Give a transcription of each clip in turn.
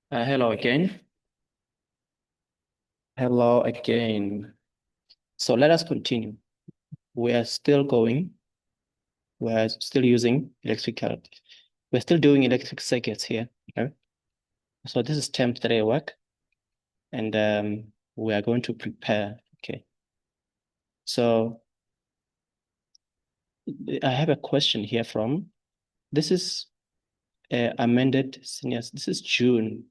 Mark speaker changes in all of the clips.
Speaker 1: Hello again. Hello again. So let us continue. We are still going. We are still using electrical. We're still doing electric circuits here. Okay. So this is term 3 work, and we are going to prepare. Okay. So I have a question here from. This is amended seniors. This is June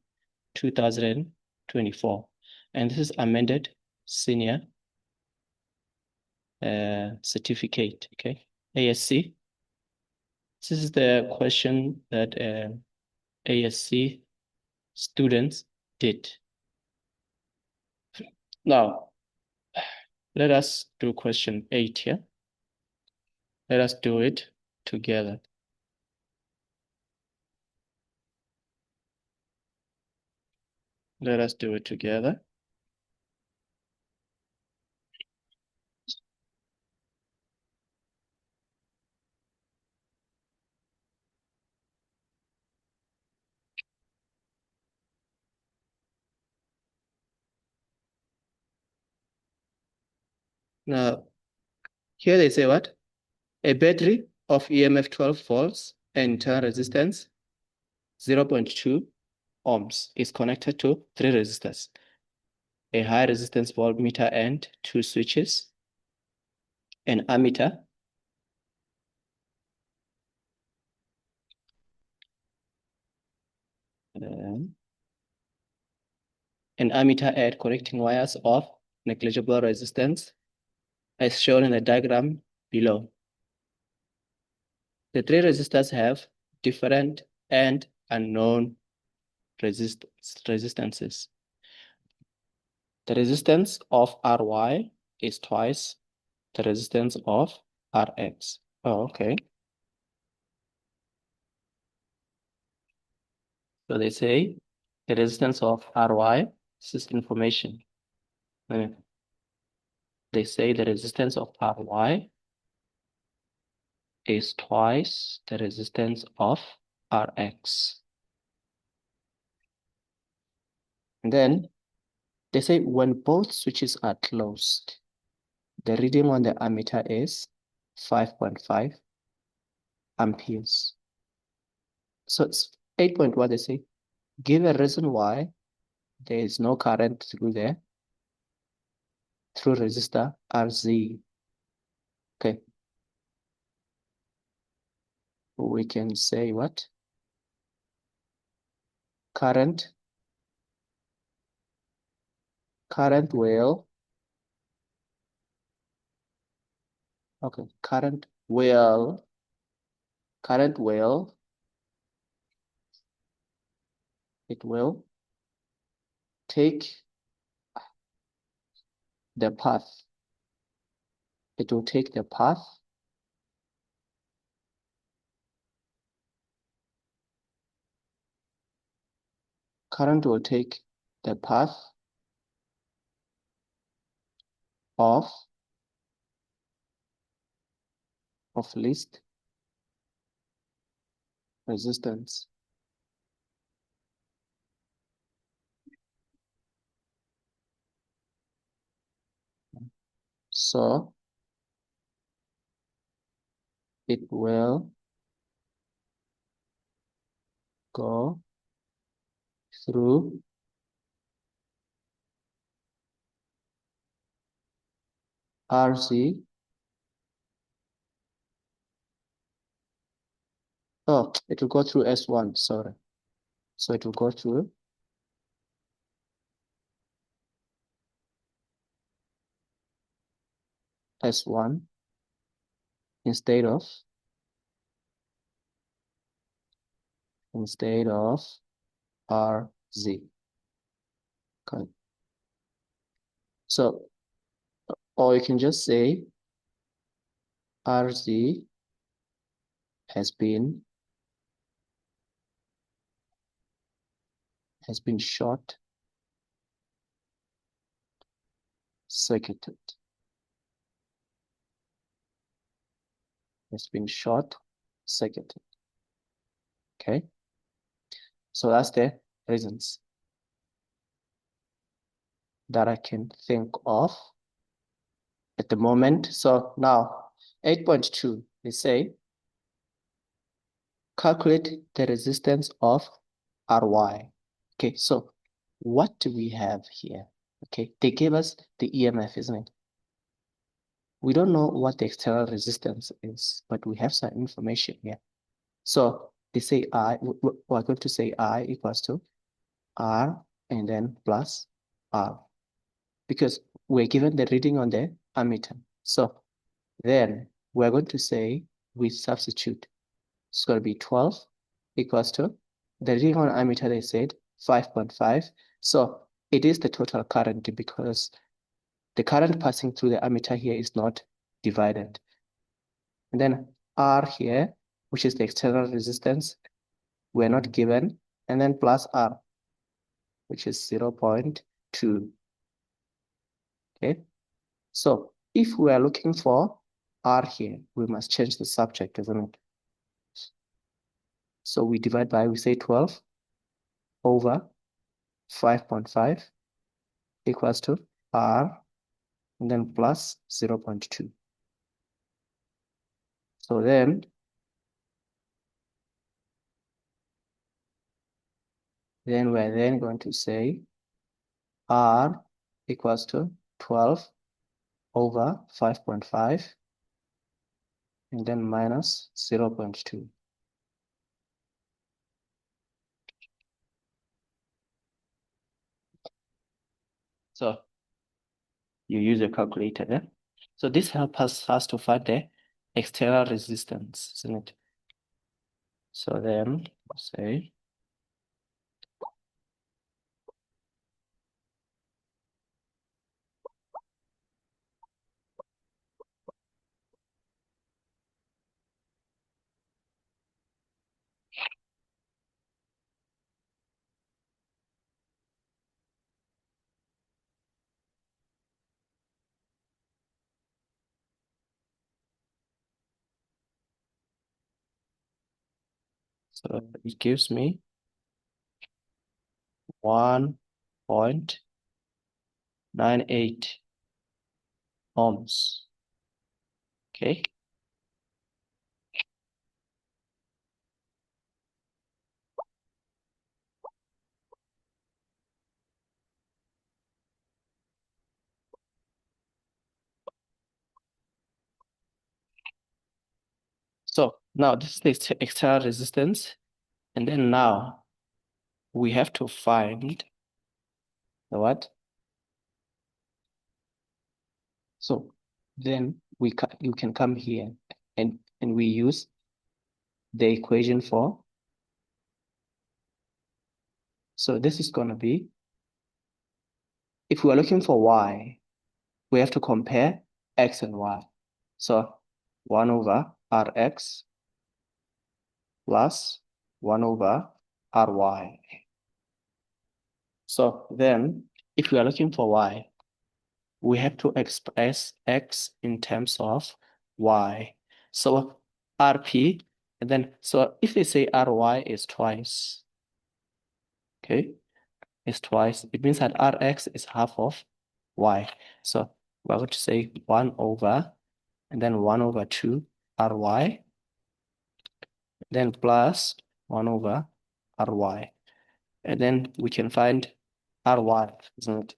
Speaker 1: 2024, and this is amended senior certificate. Okay. ASC. This is the question that ASC students did. Now, let us do question 8 here. Let us do it together. Let us do it together. Now, here they say what? A battery of EMF 12 volts and internal resistance 0.2 ohms is connected to 3 resistors, a high resistance voltmeter and 2 switches, an ammeter, at connecting wires of negligible resistance as shown in the diagram below. The 3 resistors have different and unknown resistances. The resistance of Ry is twice the resistance of Rx. Oh, okay. So they say the resistance of Ry, this is information. They say the resistance of Ry is twice the resistance of Rx. And then they say when both switches are closed, the reading on the ammeter is 5.5 amperes. So it's 8 point what they say. Give a reason why there is no current through there, through resistor RZ. Okay. We can say what? Current will, okay, current will it will take the path. It will take the path current will take the path of least resistance. So it will go through RZ. Oh, it will go through S1, sorry. So it will go through S1 instead of RZ. Okay. So, or you can just say RZ has been short circuited. Has been short circuited. Okay. So that's the reasons. that I can think of at the moment. So now 8.2, they say calculate the resistance of Ry. Okay, so what do we have here? Okay, they gave us the EMF, isn't it? We don't know what the external resistance is, but we have some information here. So they say we're going to say I equals to R and then plus R, because we're given the reading on the ammeter. So then we're going to say we substitute. It's going to be 12 equals to the reading on ammeter, they said 5.5. So it is the total current because the current passing through the ammeter here is not divided. And then R here, which is the external resistance, we're not given, and then plus R, which is 0.2. Okay, so if we are looking for R here, we must change the subject, isn't it? So we divide by, we say 12 over 5.5 equals to R, and then plus 0.2. So then we're then going to say R equals to 12 over 5.5 and then minus 0.2. So you use a calculator there. So this helps us to find the external resistance, isn't it? So then say so it gives me 1.98 ohms. Okay. So now this is the external resistance. And then now we have to find the what? So then you can come here and we use the equation for. So this is going to be, if we are looking for y, we have to compare x and y. So 1 over Rx plus 1 over Ry. So then if we are looking for y, we have to express x in terms of y. So Rp, and then, so if they say Ry is twice, okay, is twice, it means that Rx is half of y. So we're going to say 1 over, and then 1 over 2 Ry, then plus 1 over Ry. And then we can find Ry, isn't it?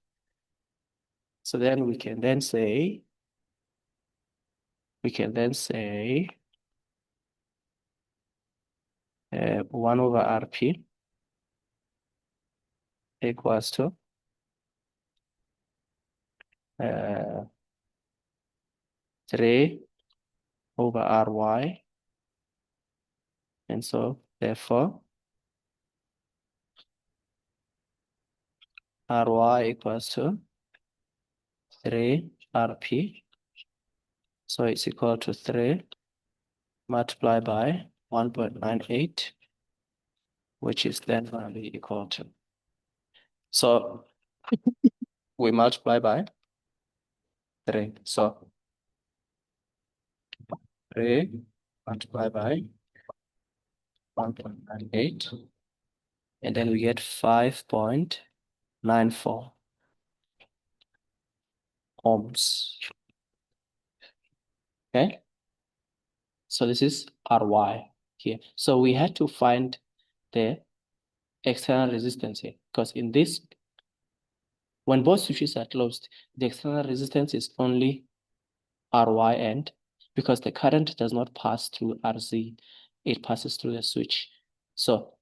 Speaker 1: So then we can then say 1 over Rp equals to 3 over Ry. And so therefore Ry equals to 3 Rp. So it's equal to 3 multiplied by 1.98, which is then going to be equal to. So we multiply by 3. So 3 multiplied by 1.98, and then we get 5.94. ohms. Okay, so this is Ry here. So we had to find the external resistance here, because in this, when both switches are closed, the external resistance is only Ry, and because the current does not pass through Rz, it passes through the switch. So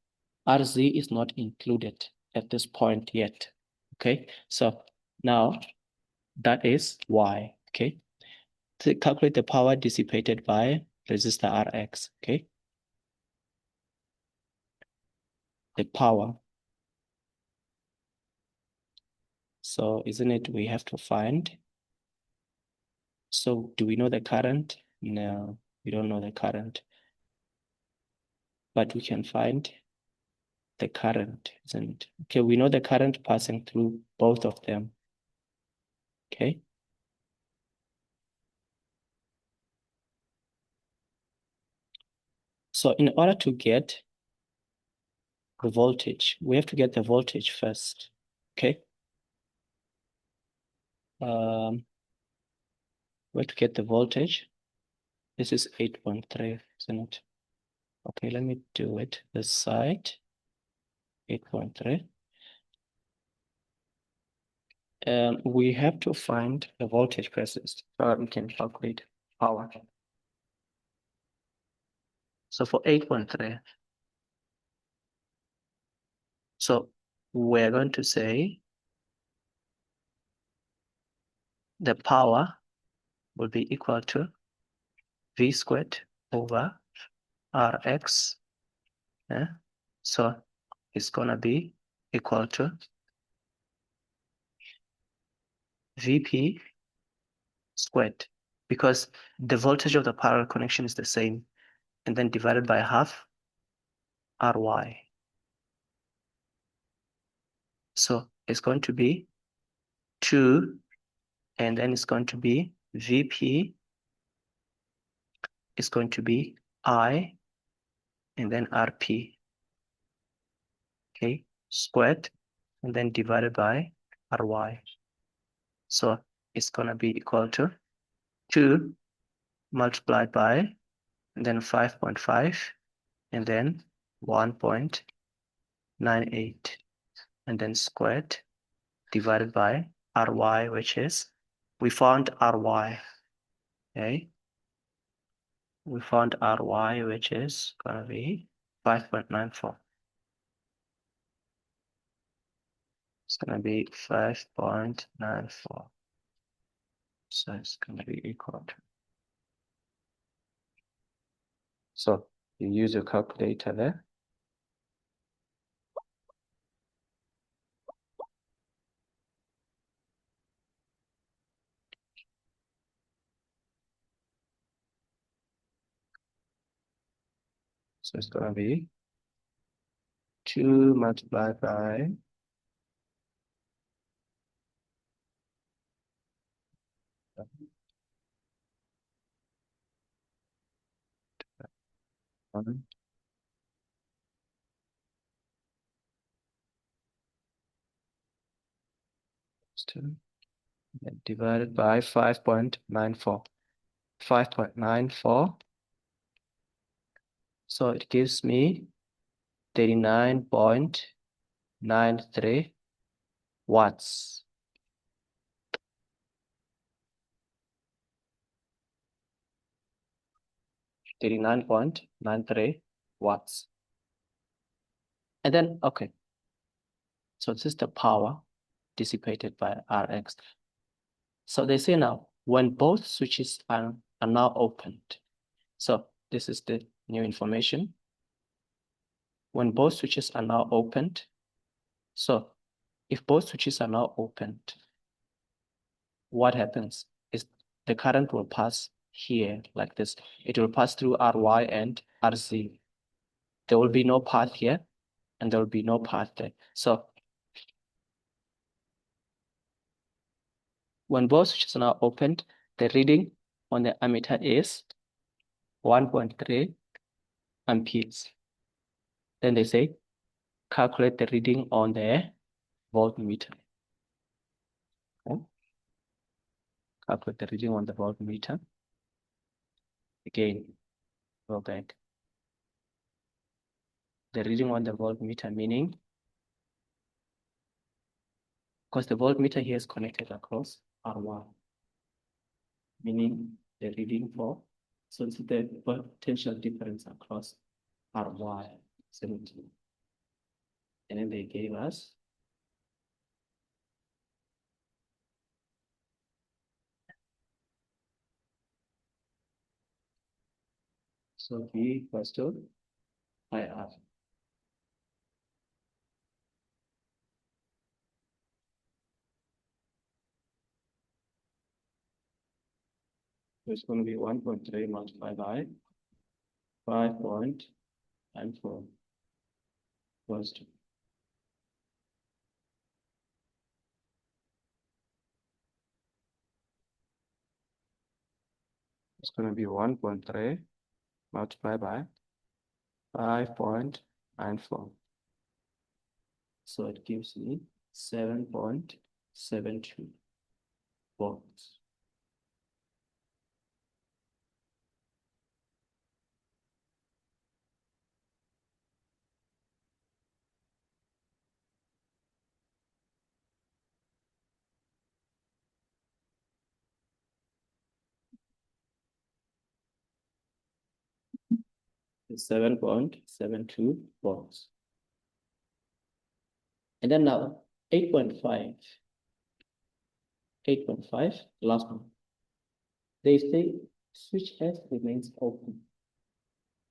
Speaker 1: Rz is not included at this point yet. Okay, so now that is why. Okay, to calculate the power dissipated by resistor Rx. Okay, the power. So isn't it we have to find? So do we know the current? No, we don't know the current, but we can find the current, isn't it? Okay, we know the current passing through both of them. Okay. So in order to get the voltage, we have to get the voltage first. Okay. We have to get the voltage. This is 8.3, isn't it? Okay, let me do it this side. 8.3. We have to find the voltage first, so we can calculate power. So for 8.3, so we're going to say the power will be equal to V squared over Rx. Yeah? So it's gonna be equal to Vp squared, because the voltage of the parallel connection is the same, and then divided by half Ry. So it's going to be 2, and then it's going to be Vp is going to be I, and then Rp, okay, squared, and then divided by Ry. So it's gonna be equal to 2 multiplied by, and then 5.5, and then 1.98, and then squared divided by Ry, which is, we found Ry, okay? We found Ry, which is gonna be 5.94. It's gonna be 5.94. So it's gonna be equal to. So you use your calculator there. So it's gonna be 2 multiplied by 1, and divided by 5.94. 5.94. So it gives me 39.93 watts. 39.93 watts. And then, okay, so this is the power dissipated by Rx. So they say now, when both switches are now opened, so this is the new information. When both switches are now opened, so if both switches are now opened, what happens is the current will pass here like this. It will pass through Ry and Rz. There will be no path here, and there will be no path there. So when both switches are now opened, the reading on the ammeter is 1.3 amperes. Then they say, calculate the reading on the voltmeter. Okay. calculate the reading on the voltmeter. Again, go back. The reading on the voltmeter, meaning, because the voltmeter here is connected across R1, meaning the reading for, so it's the potential difference across RY 17. And then they gave us so V equals to IR. It's going to be 1.3 multiplied by 5.94 equals to it's going to be 1.3 multiplied by 5.94. So it gives me 7.72 volts. It's 7.72 volts. And then now 8.5, last one. They say switch S remains open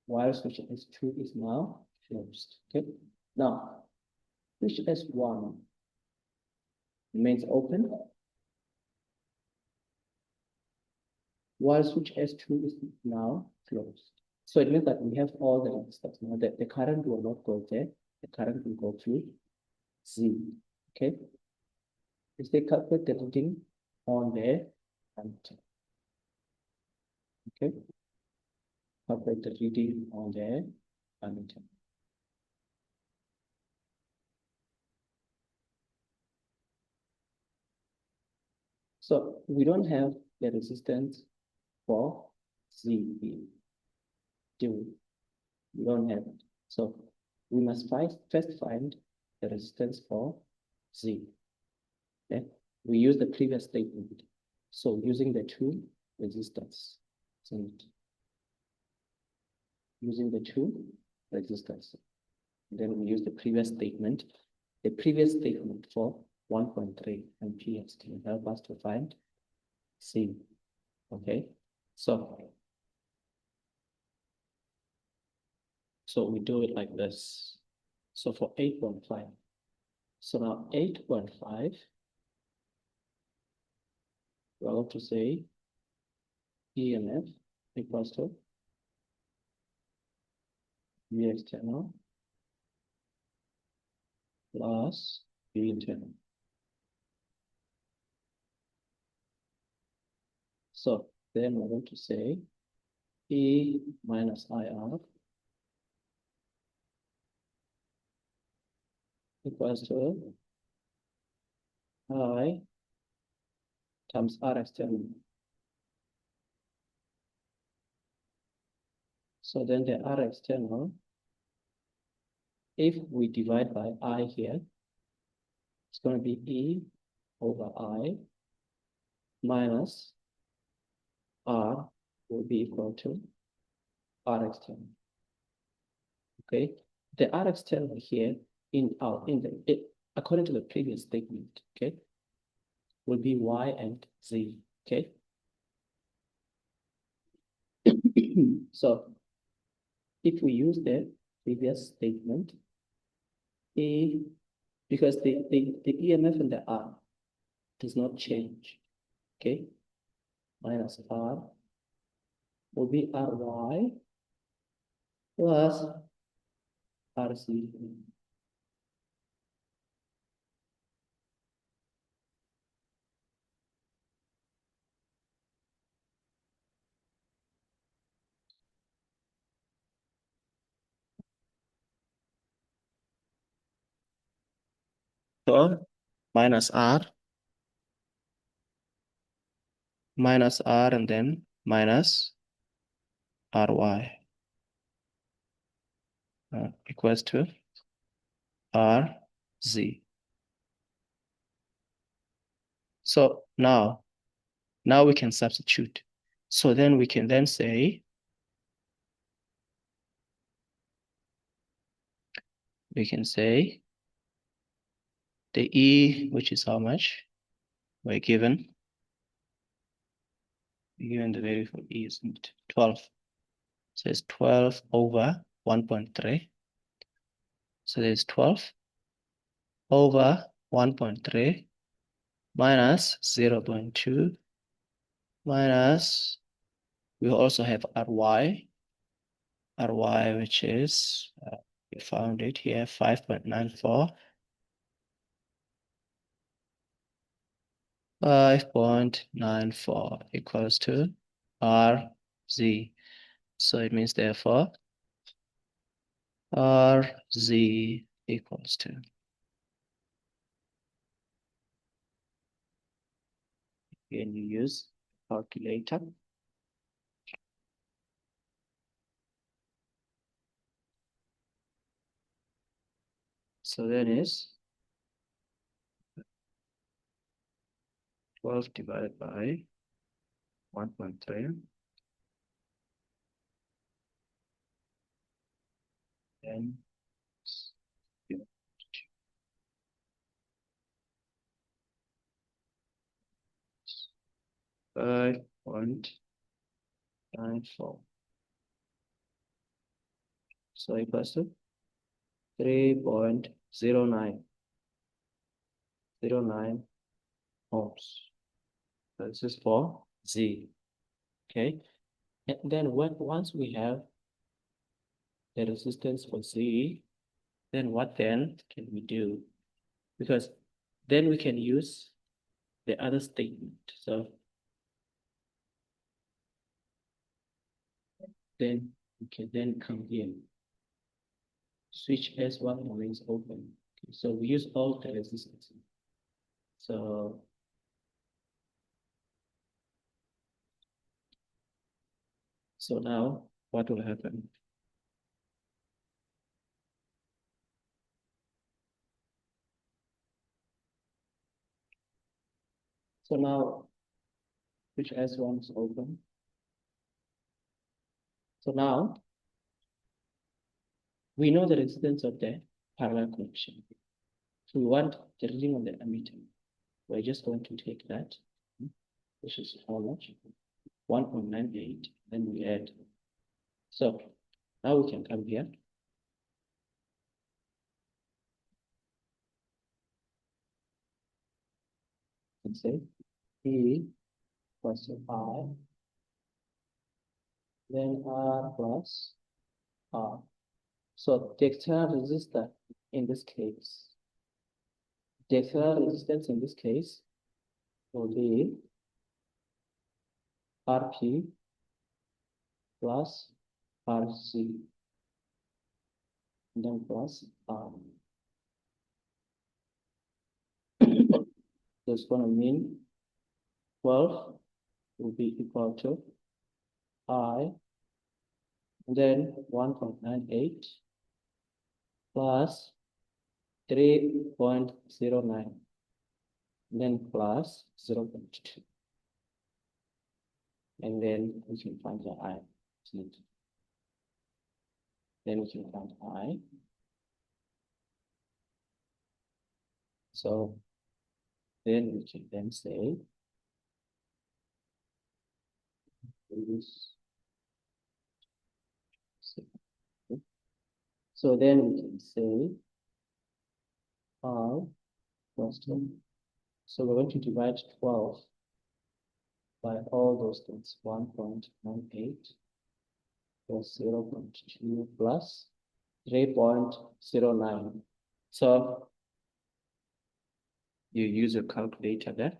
Speaker 1: while switch S2 is now closed. Okay. Now switch S1 remains open while switch S2 is now closed. So it means that we have all the resistors. Now the current will not go there. The current will go to Z. Okay. If they calculate the reading on the ammeter. Okay. Calculate the reading on the ammeter. So we don't have the resistance for Z here. Do we? We don't have it. So we must first find the resistance for Z. Okay? We use the previous statement. So using the two resistors. So using the two resistors. Then we use the previous statement. The previous statement for 1.3 amperes to help us to find C. Okay, so we do it like this. So for 8.5, so now 8.5, we're going to say EMF equals to V external plus V internal. So then we're going to say E minus IR equals to I times R external. So then the R external, if we divide by I here, it's going to be E over I minus R will be equal to R external. Okay, the R external here according to the previous statement, okay, will be Y and Z. Okay. So if we use the previous statement, because the EMF and the R does not change, okay, minus R will be RY plus RC. So minus R minus r and then minus ry equals to rz. So now we can substitute. So then we can then say, the E, which is how much? We're given the value for E is 12. So it's 12 over 1.3. So there's 12 over 1.3 minus 0.2 minus, we also have ry, which is, we found it here, 5.94. 5.94 equals to RZ. So it means therefore RZ equals to, again you use calculator. So that is 12 divided by 1.3 and 5.94. So equals to 3.09 ohms. So this is for Z. Okay. And then once we have the resistance for Z, then what then can we do? Because then we can use the other statement. So then we can then come here. Switch S1 remains open. Okay, so we use all the resistance. So now what will happen? So now switch S1 is open. So now we know the resistance of the parallel connection. So we want the reading of the ammeter. We're just going to take that, which is how much? 1.98, then we add. So now we can come here and say E plus I, then R plus R. So the external resistance in this case, the external resistance in this case will be RP plus RC, and then plus R. So it's going to mean 12 will be equal to I, then 1.98 plus 3.09, then plus 0.2. And then we can find the I. Then we can find I. So then we can then say this. So then we can say R plus 2. So we're going to divide 12 by all those things. 1.98 plus 0.2 plus 3.09. So you use your calculator there.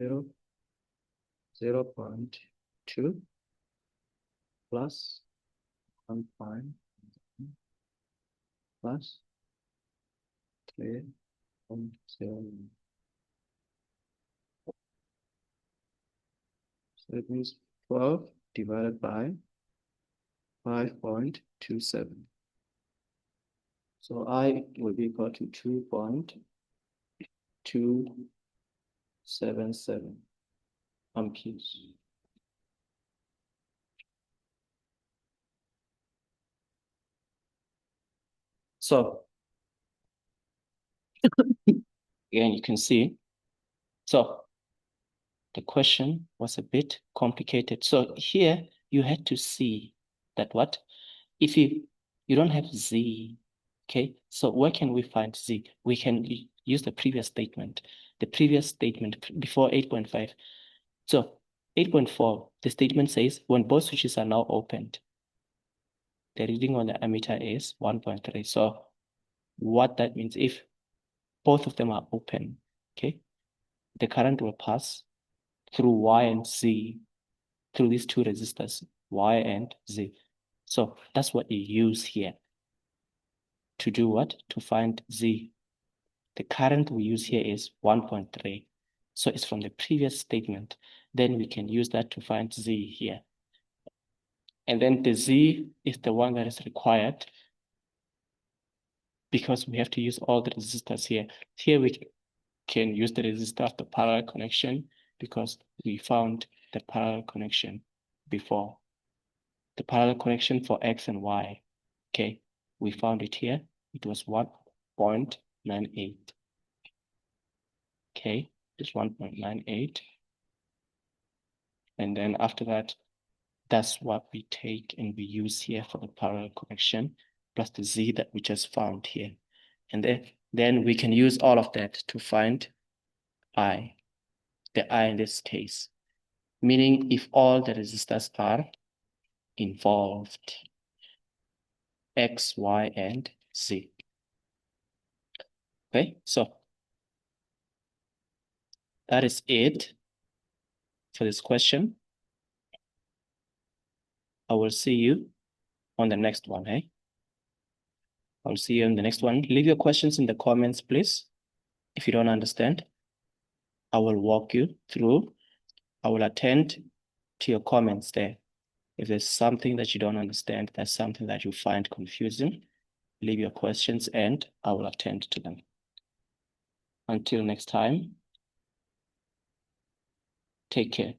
Speaker 1: 0.2 plus 1 plus 3.0. So it means 12 divided by 5.27. So I will be equal to 2.277 amperes. So again, you can see, so the question was a bit complicated. So here you had to see that what? If you don't have Z, okay, so where can we find Z? We can use the previous statement. The previous statement before 8.5. So 8.4, the statement says when both switches are now opened, the reading on the ammeter is 1.3. So what that means, if both of them are open, okay, the current will pass through Y and Z, through these two resistors, Y and Z. So that's what you use here to do what? To find Z. The current we use here is 1.3. So it's from the previous statement. Then we can use that to find Z here. And then the Z is the one that is required because we have to use all the resistors here. Here we can use the resistor of the parallel connection because we found the parallel connection before. The parallel connection for X and Y. Okay, we found it here. It was 1.98. Okay, it's 1.98. And then after that, that's what we take and we use here for the parallel connection plus the Z that we just found here. And then we can use all of that to find I, the I in this case, meaning if all the resistors are involved, X, Y, and Z. Okay, so that is it for this question. I will see you on the next one, hey? I'll see you in the next one. Leave your questions in the comments, please. If you don't understand, I will walk you through. I will attend to your comments there. If there's something that you don't understand, that's something that you find confusing, leave your questions and I will attend to them. Until next time, take care.